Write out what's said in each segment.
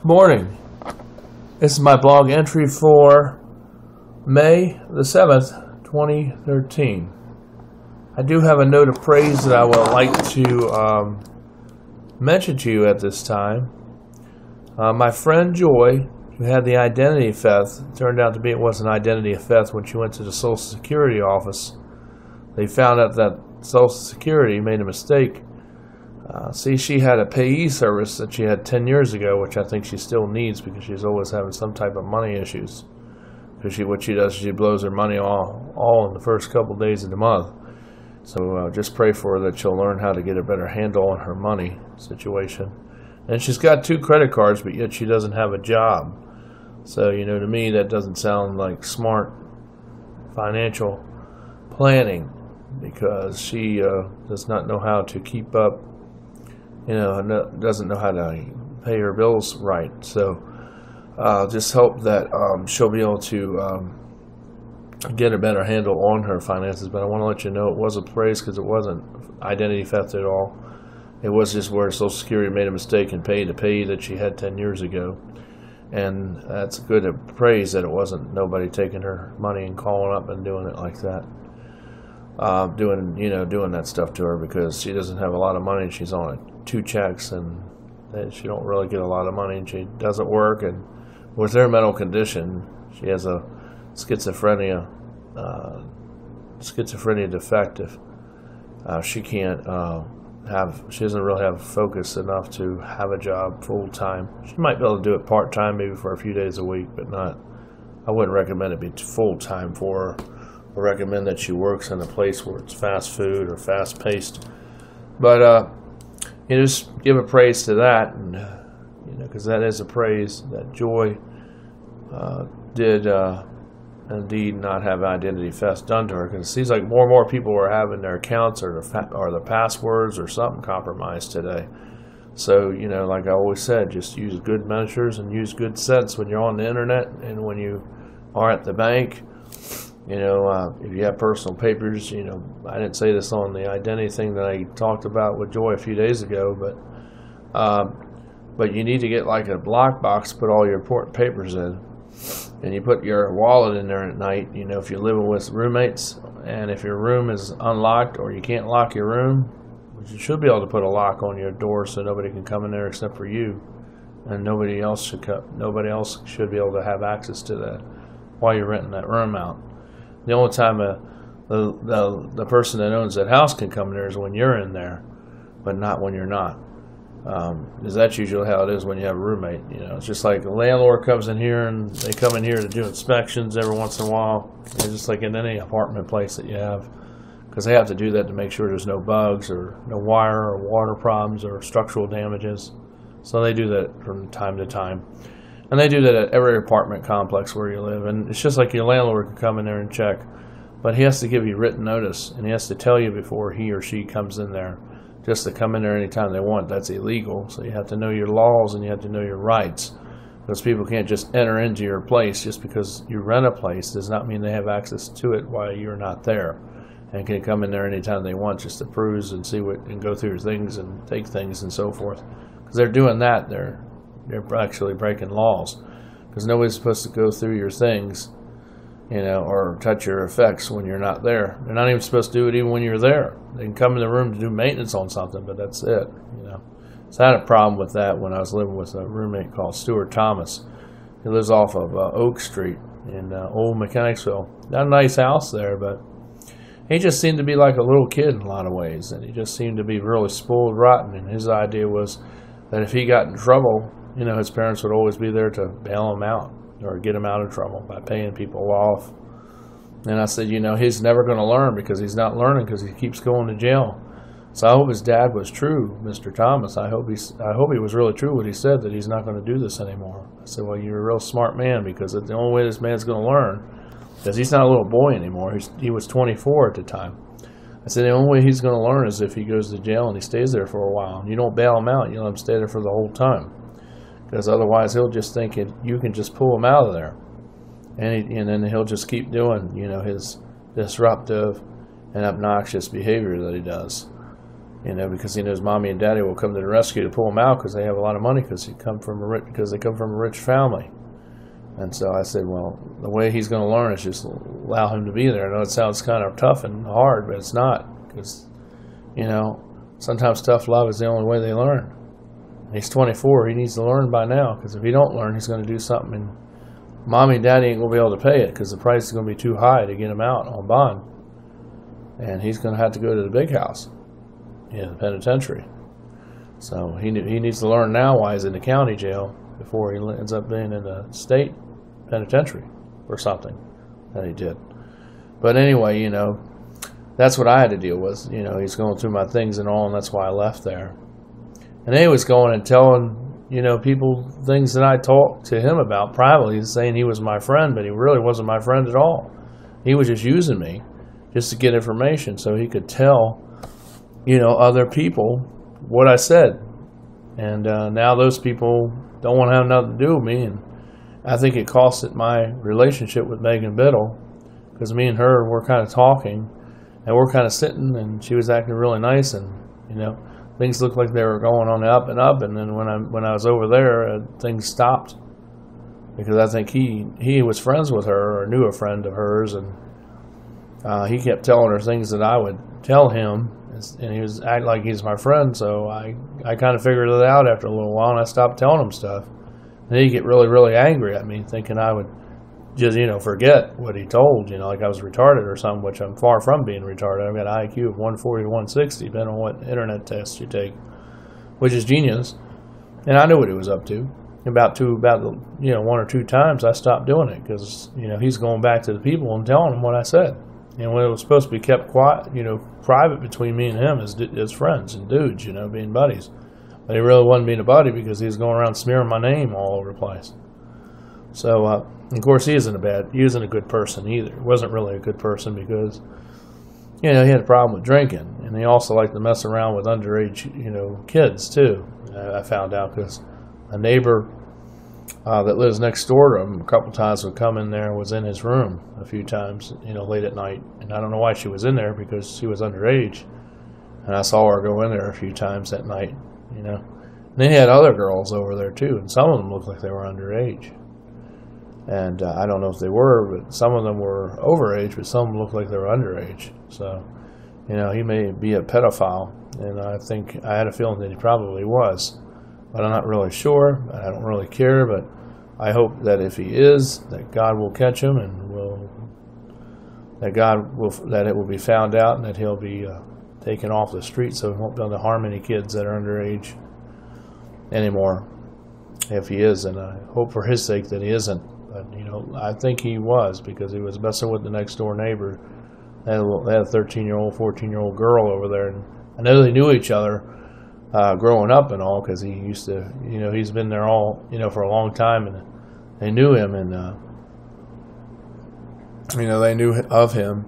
Morning. This is my blog entry for May the 7th, 2013. I do have a note of praise that I would like to mention to you at this time. My friend Joy, who had the identity theft, turned out to be it wasn't identity theft when she went to the Social Security office. They found out that Social Security made a mistake. She had a payee service that she had 10 years ago, which I think she still needs because she's always having some type of money issues. Because what she does is she blows her money all in the first couple of days of the month. So just pray for her that she'll learn how to get a better handle on her money situation. And she's got 2 credit cards, but yet she doesn't have a job. So, to me, that doesn't sound like smart financial planning because she does not know how to keep up. Doesn't know how to pay her bills right. So just hope that she'll be able to get a better handle on her finances. But I want to let you know it was a praise because it wasn't identity theft at all. It was just where Social Security made a mistake and paid a payee that she had 10 years ago. And that's good to praise that it wasn't nobody taking her money and calling up and doing it like that. Doing that stuff to her because she doesn't have a lot of money and she's on 2 checks and she don't really get a lot of money and she doesn't work, and with her mental condition she has a schizophrenia defective. She doesn't really have focus enough to have a job full time. She might be able to do it part time, maybe for a few days a week, but I wouldn't recommend it be full time for her. I recommend that she works in a place where it's fast food or fast paced. But just give a praise to that, and because that is a praise that Joy did indeed not have identity theft done to her. Because it seems like more and more people are having their accounts or their passwords or something compromised today. So like I always said, just use good measures and use good sense when you're on the internet and when you are at the bank. If you have personal papers, I didn't say this on the identity thing that I talked about with Joy a few days ago, but you need to get like a lock box to put all your important papers in, and you put your wallet in there at night. If you're living with roommates, and if your room is unlocked or you can't lock your room, you should be able to put a lock on your door so nobody can come in there except for you, and nobody else should be able to have access to that while you're renting that room out. The only time the person that owns that house can come in there is when you're in there, but not when you're not. Because that's usually how it is when you have a roommate. It's just like a landlord comes in here and they come in here to do inspections every once in a while. It's just like in any apartment place that you have, because they have to do that to make sure there's no bugs or no wire or water problems or structural damages. So they do that from time to time. And they do that at every apartment complex where you live. And it's just like your landlord can come in there and check. But he has to give you written notice, and he has to tell you before he or she comes in there. Just to come in there anytime they want, that's illegal. So you have to know your laws and you have to know your rights. Because people can't just enter into your place just because you rent a place does not mean they have access to it while you're not there. And can come in there anytime they want just to peruse and see what and go through your things and take things and so forth. Because they're doing that, they're actually breaking laws, because nobody's supposed to go through your things, or touch your effects when you're not there. They're not even supposed to do it even when you're there. They can come in the room to do maintenance on something, but that's it. So I had a problem with that when I was living with a roommate called Stuart Thomas. He lives off of Oak Street in Old Mechanicsville. Not a nice house there, but he just seemed to be like a little kid in a lot of ways, and he just seemed to be really spoiled rotten. And his idea was that if he got in trouble, his parents would always be there to bail him out or get him out of trouble by paying people off. And I said, he's never going to learn because he's not learning because he keeps going to jail. So I hope his dad was true, Mr. Thomas. I hope he was really true what he said, that he's not going to do this anymore. I said, well, you're a real smart man, because the only way this man's going to learn, because he's not a little boy anymore. He was 24 at the time. I said, the only way he's going to learn is if he goes to jail and he stays there for a while. You don't bail him out. You let him stay there for the whole time. Because otherwise he'll just think you can just pull him out of there. And then he'll just keep doing, his disruptive and obnoxious behavior that he does. because he knows mommy and daddy will come to the rescue to pull him out because they have a lot of money because they come from a rich family. And so I said, well, the way he's going to learn is just allow him to be there. I know it sounds kind of tough and hard, but it's not, because, sometimes tough love is the only way they learn. He's 24. He needs to learn by now, because if he don't learn, he's going to do something, and mommy and daddy ain't going to be able to pay it because the price is going to be too high to get him out on bond. And he's going to have to go to the big house, the penitentiary. So he needs to learn now why he's in the county jail before he ends up being in the state penitentiary or something that he did. But anyway, that's what I had to deal with. He's going through my things and all, and that's why I left there. And he was going and telling, people things that I talked to him about privately, saying he was my friend, but he really wasn't my friend at all. He was just using me just to get information so he could tell, other people what I said. And now those people don't want to have nothing to do with me, and I think it costed my relationship with Megan Biddle, because me and her were kind of talking, and we're kind of sitting, and she was acting really nice, and things looked like they were going on up, and then when I was over there, things stopped, because I think he was friends with her or knew a friend of hers, and he kept telling her things that I would tell him, and he was acting like he's my friend. So I kind of figured it out after a little while, and I stopped telling him stuff. And he'd get really, really angry at me, thinking I would just, forget what he told, like I was retarded or something, which I'm far from being retarded. I've got an IQ of 140 to 160, depending on what internet test you take, which is genius. And I knew what he was up to. About 1 or 2 times I stopped doing it because, he's going back to the people and telling them what I said. And when it was supposed to be kept quiet, private between me and him as friends and dudes, being buddies. But he really wasn't being a buddy because he was going around smearing my name all over the place. So, of course, he isn't a good person either. He wasn't really a good person because, he had a problem with drinking. And he also liked to mess around with underage, kids, too. I found out because a neighbor that lives next door to him a couple times would come in there, was in his room a few times, late at night. And I don't know why she was in there because she was underage. And I saw her go in there a few times that night, And then he had other girls over there too, and some of them looked like they were underage. And I don't know if they were, but some of them were overage, but some looked like they were underage. So, he may be a pedophile, and I had a feeling that he probably was. But I'm not really sure. I don't really care, but I hope that if he is, that God will catch him, and that it will be found out, and that he'll be taken off the street, so he won't be able to harm any kids that are underage anymore. If he is, and I hope for his sake that he isn't. But I think he was, because he was messing with the next door neighbor. They had a 13-year-old, 14-year-old girl over there, and I know they knew each other. Growing up and all, because he used to, he's been there all, for a long time, and they knew him, and, they knew of him,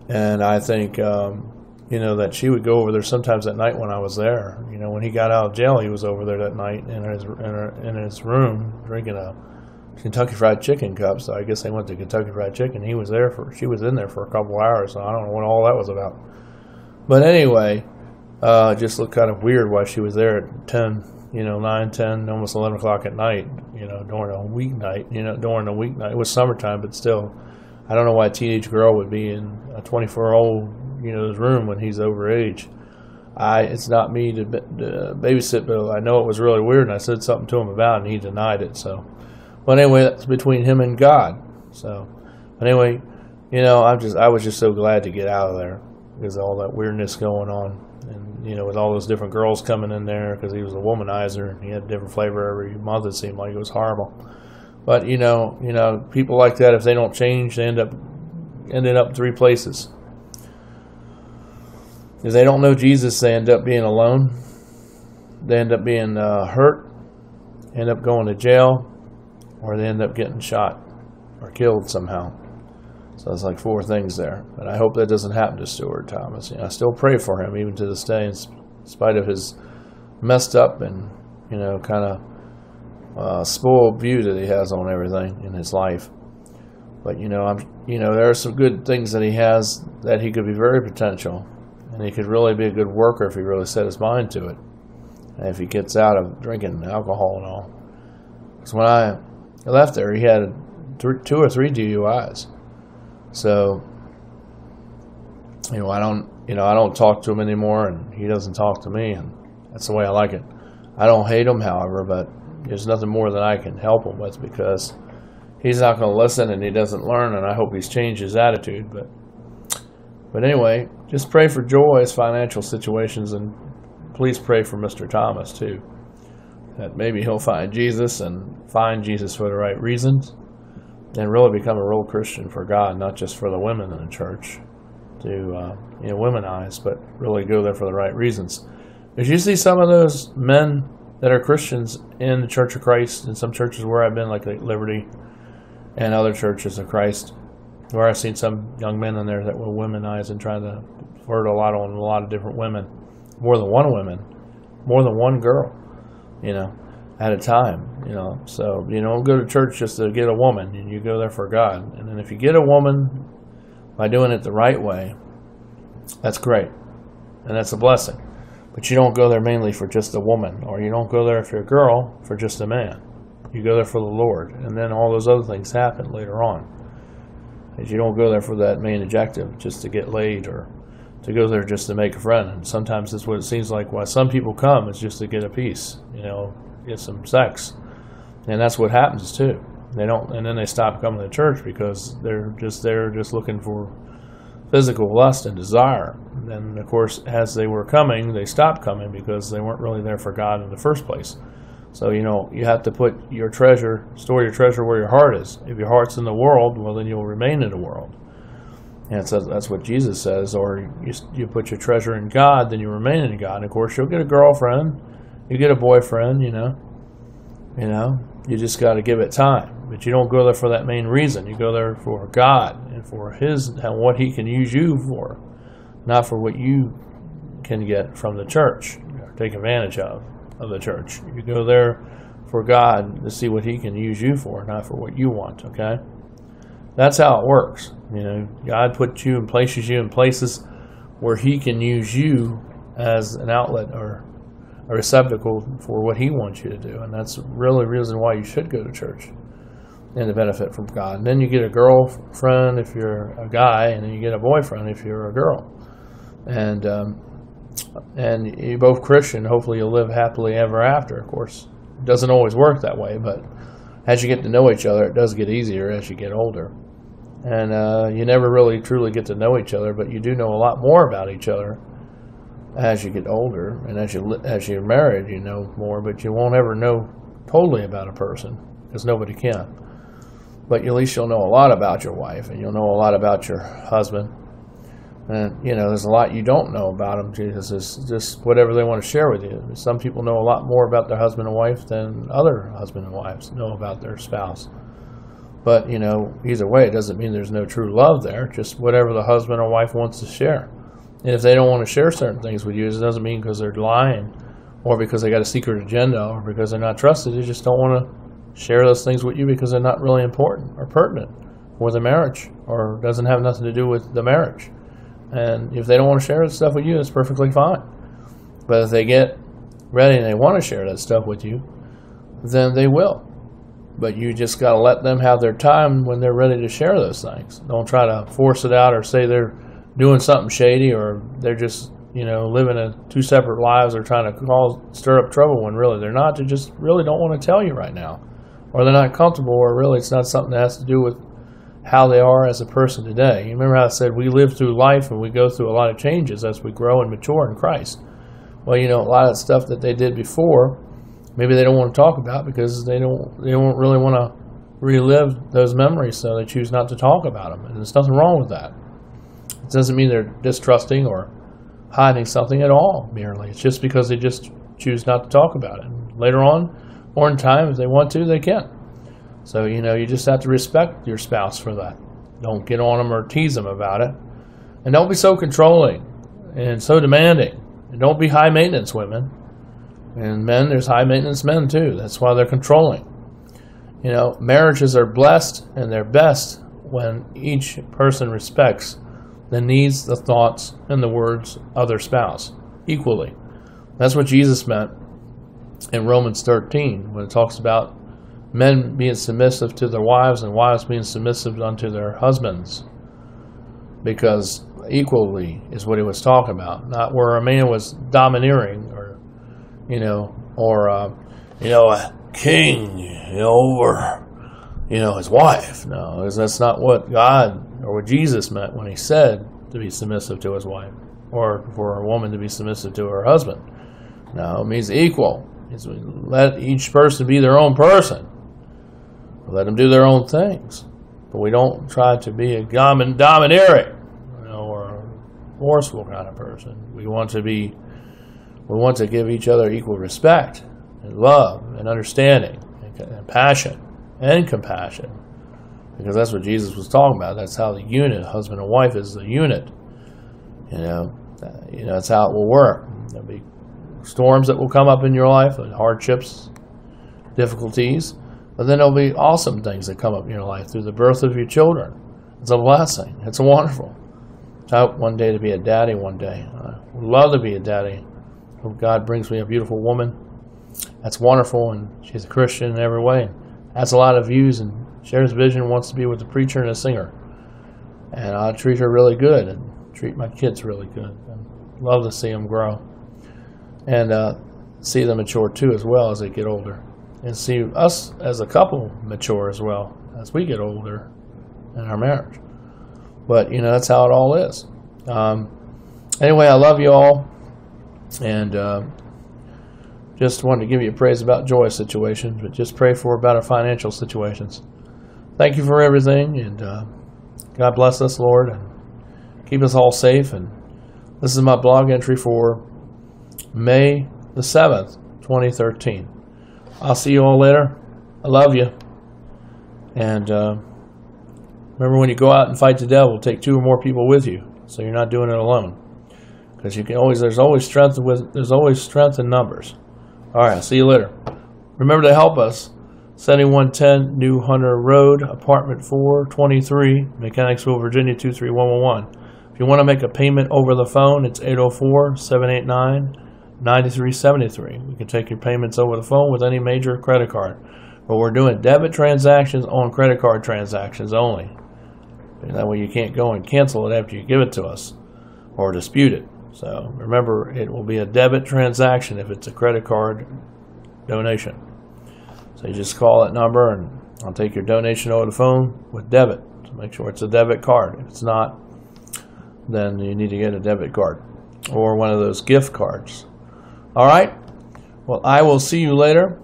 and I think, that she would go over there sometimes at night when I was there. When he got out of jail, he was over there that night in his room drinking a Kentucky Fried Chicken cup, so I guess they went to Kentucky Fried Chicken. She was in there for a couple hours, so I don't know what all that was about. But anyway, it just looked kind of weird why she was there at 10, 9, 10, almost 11 o'clock at night, during a weeknight, during the weeknight. It was summertime, but still, I don't know why a teenage girl would be in a 24-year-old, room when he's overage. It's not me to babysit, but I know it was really weird, and I said something to him about it, and he denied it, so. But anyway, that's between him and God, so. But anyway, I was just so glad to get out of there, because of all that weirdness going on. And, with all those different girls coming in there, because he was a womanizer, and he had a different flavor every month, it seemed like. It was horrible. But, people like that, if they don't change, they ended up 3 places. If they don't know Jesus, they end up being alone. They end up being hurt, end up going to jail, or they end up getting shot or killed somehow. So it's like 4 things there. But I hope that doesn't happen to Stuart Thomas. I still pray for him, even to this day, in spite of his messed up and, kind of spoiled view that he has on everything in his life. But, there are some good things that he has that he could be very potential. And And he could really be a good worker if he really set his mind to it. And if he gets out of drinking alcohol and all. Because when I left there, he had 2 or 3 DUIs. So, I don't talk to him anymore, and he doesn't talk to me, and that's the way I like it. I don't hate him, however, but there's nothing more that I can help him with, because he's not going to listen and he doesn't learn, and I hope he's changed his attitude. But anyway, just pray for Joy's financial situations, and please pray for Mr. Thomas too, that maybe he'll find Jesus and find Jesus for the right reasons, and really become a real Christian for God, not just for the women in the church to womanize, but really go there for the right reasons. Because you see some of those men that are Christians in the Church of Christ, in some churches where I've been, like Liberty and other churches of Christ, where I've seen some young men in there that will womanize and try to flirt a lot on a lot of different women, more than one girl, at a time, So you don't go to church just to get a woman, and you go there for God. And then if you get a woman by doing it the right way, that's great, and that's a blessing. But you don't go there mainly for just a woman, or you don't go there if you're a girl for just a man. You go there for the Lord, and then all those other things happen later on. As you don't go there for that main objective, just to get laid, or to go there just to make a friend. And sometimes that's what it seems like. Why some people come is just to get a piece, get some sex, and that's what happens too. They don't, and then they stop coming to church because they're just looking for physical lust and desire. And then, of course, as they were coming, they stopped coming because they weren't really there for God in the first place. So, you have to store your treasure where your heart is. If your heart's in the world, well, then you'll remain in the world. And so that's what Jesus says. Or you put your treasure in God, then you remain in God. And, of course, you'll get a girlfriend, you get a boyfriend, You just got to give it time. But you don't go there for that main reason. You go there for God and for and what He can use you for, not for what you can get from the church or take advantage of the church. You go there for God to see what He can use you for, not for what you want, okay? That's how it works. God puts you and places you in places where He can use you as an outlet or a receptacle for what He wants you to do. And that's really the reason why you should go to church and to benefit from God. And then you get a girlfriend if you're a guy, and then you get a boyfriend if you're a girl. And you're both Christian. Hopefully you'll live happily ever after. Of course, it doesn't always work that way, but as you get to know each other, it does get easier as you get older. And you never really truly get to know each other, but you do know a lot more about each other as you get older. And as you're married, you know more, but you won't ever know totally about a person, because nobody can. But at least you'll know a lot about your wife, and you'll know a lot about your husband. And, there's a lot you don't know about them. Jesus is just whatever they want to share with you. Some people know a lot more about their husband and wife than other husband and wives know about their spouse. But, either way, it doesn't mean there's no true love there. Just whatever the husband or wife wants to share. And if they don't want to share certain things with you, it doesn't mean because they're lying, or because they got a secret agenda, or because they're not trusted. They just don't want to share those things with you because they're not really important or pertinent for the marriage, or doesn't have nothing to do with the marriage. And if they don't want to share that stuff with you, it's perfectly fine. But if they get ready and they want to share that stuff with you, then they will. But you just got to let them have their time when they're ready to share those things. Don't try to force it out or say they're doing something shady, or they're just, living two separate lives, or trying to stir up trouble when really they're not. They just really don't want to tell you right now. Or they're not comfortable, or really it's not something that has to do with how they are as a person today. You remember how I said we live through life and we go through a lot of changes as we grow and mature in Christ. Well, a lot of stuff that they did before, maybe they don't want to talk about because they don't really want to relive those memories, so they choose not to talk about them. And there's nothing wrong with that. It doesn't mean they're distrusting or hiding something at all, merely. It's just because they just choose not to talk about it. And later on, or in time, if they want to, they can. So, you just have to respect your spouse for that. Don't get on them or tease them about it. And don't be so controlling and so demanding. And don't be high maintenance women. And men, there's high maintenance men too. That's why they're controlling. Marriages are blessed and they're best when each person respects the needs, the thoughts, and the words of their spouse equally. That's what Jesus meant in Romans 13 when it talks about men being submissive to their wives and wives being submissive unto their husbands. Because equally is what he was talking about, not where a man was domineering or a king, over, his wife. No, that's not what God or what Jesus meant when he said to be submissive to his wife, or for a woman to be submissive to her husband. No, it means equal. It's let each person be their own person. Let them do their own things. But we don't try to be a domineering, or a forceful kind of person. We want to give each other equal respect and love and understanding and passion and compassion. Because that's what Jesus was talking about. That's how the unit, husband and wife, is the unit. That's how it will work. There'll be storms that will come up in your life, and hardships, difficulties, but then there'll be awesome things that come up in your life through the birth of your children. It's a blessing. It's wonderful. I hope one day to be a daddy one day. I would love to be a daddy. Hope God brings me a beautiful woman. That's wonderful, and she's a Christian in every way. Has a lot of views and shares vision, wants to be with a preacher and a singer. And I treat her really good and treat my kids really good. I'd love to see them grow. And see them mature too as well as they get older. And see us as a couple mature as well as we get older in our marriage. But, that's how it all is. Anyway, I love you all. And just wanted to give you a praise about Joy's situation, but just pray for about our financial situations. Thank you for everything, and God bless us, Lord, and keep us all safe. And this is my blog entry for May the 7th, 2013. I'll see you all later. I love you. And remember, when you go out and fight the devil, take 2 or more people with you, so you're not doing it alone. Because there's always strength in numbers. All right, I'll see you later. Remember to help us. 7110 New Hunter Road, Apartment 423, Mechanicsville, Virginia 23111. If you want to make a payment over the phone, it's 804-789-9373. We can take your payments over the phone with any major credit card. But we're doing debit transactions on credit card transactions only. And that way you can't go and cancel it after you give it to us or dispute it. So remember, it will be a debit transaction if it's a credit card donation. So you just call that number and I'll take your donation over the phone with debit. So make sure it's a debit card. If it's not, then you need to get a debit card or one of those gift cards. All right? Well, I will see you later.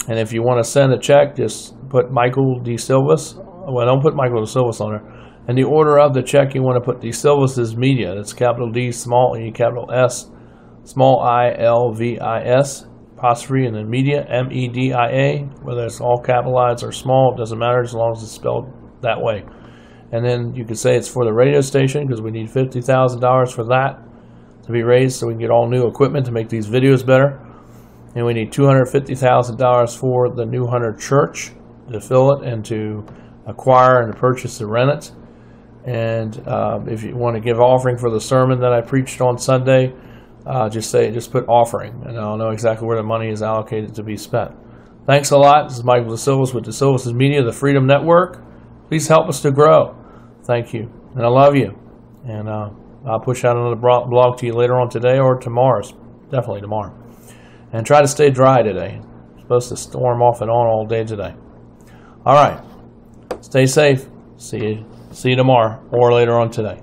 And if you want to send a check, just put Michael D. Silvas. Well, don't put Michael D. Silvas on there. In the order of the check, you want to put D. Silvas' Media. That's capital D, small E, capital S, small I, L, V, I, S, apostrophe, and then Media, M-E-D-I-A. Whether it's all capitalized or small, it doesn't matter as long as it's spelled that way. And then you could say it's for the radio station because we need $50,000 for that to be raised so we can get all new equipment to make these videos better. And we need $250,000 for the New Hunter Church to fill it and to acquire and to purchase and rent it. And if you want to give offering for the sermon that I preached on Sunday, just put offering, and I'll know exactly where the money is allocated to be spent. Thanks a lot. This is Michael De Silvas with De Silvas Media, the Freedom Network. Please help us to grow. Thank you, and I love you. And I'll push out another blog to you later on today or tomorrow, definitely tomorrow. And try to stay dry today. It's supposed to storm off and on all day today. All right. Stay safe. See you tomorrow or later on today.